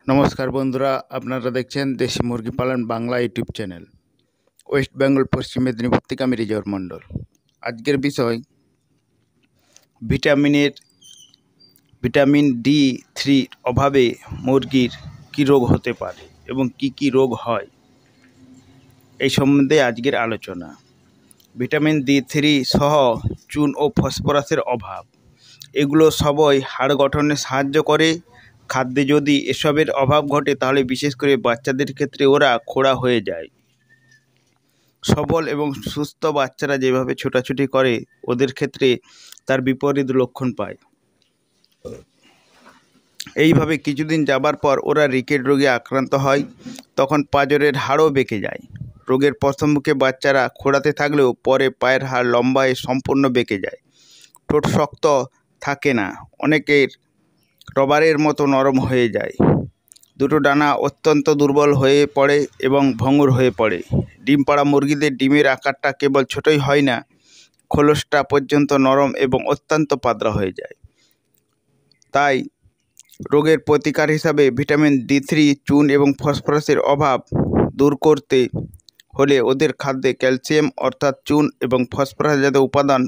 নমস্কার বন্ধুরা, আপনারা দেখছেন দেশি মুরগি পালন Bangla YouTube channel. West Bengal পশ্চিম মেদিনীপুর থেকে আমি রিজওয়ার মণ্ডল। আজকের বিষয় ভিটামিন D3 অভাবে মুরগির কী রোগ হতে পারে এবং কি রোগ হয়, এই সম্বন্ধে আজকের আলোচনা। ভিটামিন D3 সহ চুন ও ফসফরাসের অভাব, এগুলো সবই হাড় গঠনে সাহায্য করে। খাদ্যে যদি এসবের অভাব ঘটে তাহলে বিশেষ করে বাচ্চাদের ক্ষেত্রে ওরা খোঁড়া হয়ে যায়। সবল এবং সুস্থ বাচ্চারা যেভাবে ছোটাছুটি করে, ওদের ক্ষেত্রে তার বিপরীত লক্ষণ পায়। এইভাবে কিছুদিন যাবার পর ওরা রিকেট রোগে আক্রান্ত হয়, তখন পাঁজরের হাড়ও বেঁকে যায়। রোগের প্রথম মুখে বাচ্চারা খোঁড়াতে থাকলেও পরে পায়ের হাড় লম্বায় সম্পূর্ণ বেঁকে যায়। ঠোঁট শক্ত থাকে না, অনেকের রবারের মতো নরম হয়ে যায়। দুটো ডানা অত্যন্ত দুর্বল হয়ে পড়ে এবং ভঙ্গুর হয়ে পড়ে। ডিম পাড়া মুরগিদের ডিমের আকারটা কেবল ছোটই হয় না, খোলসটা পর্যন্ত নরম এবং অত্যন্ত পাতলা হয়ে যায়। তাই রোগের প্রতিকার হিসাবে ভিটামিন D3, চুন এবং ফসফরাসের অভাব দূর করতে হলে ওদের খাদ্যে ক্যালসিয়াম অর্থাৎ চুন এবং ফসফরাস জাতীয় উপাদান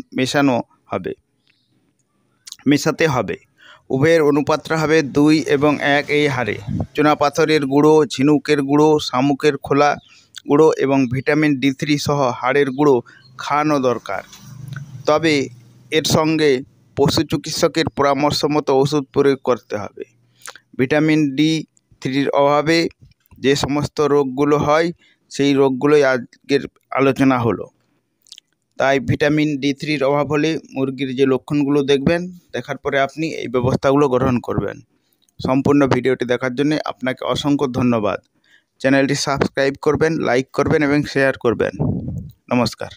মেশাতে হবে। উভয়ের অনুপাতটা হবে 2 এবং 1 এই হারে। চুনাপাথরের গুঁড়ো, ঝিনুকের গুঁড়ো, শামুকের খোলা গুঁড়ো এবং ভিটামিন D3 সহ হাড়ের গুঁড়ো খাওয়ানো দরকার। তবে এর সঙ্গে পশু চিকিৎসকের পরামর্শ মতো ওষুধ প্রয়োগ করতে হবে। ভিটামিন D3 অভাবে যে সমস্ত রোগগুলো হয়, সেই রোগগুলোই আজকের আলোচনা হলো। তাই ভিটামিন D3 অভাব হলে মুরগির যে লক্ষণগুলো দেখবেন, দেখার পরে আপনি এই ব্যবস্থাগুলো গ্রহণ করবেন। সম্পূর্ণ ভিডিওটি দেখার জন্য আপনাকে অসংখ্য ধন্যবাদ। চ্যানেলটি সাবস্ক্রাইব করবেন, লাইক করবেন এবং শেয়ার করবেন। নমস্কার।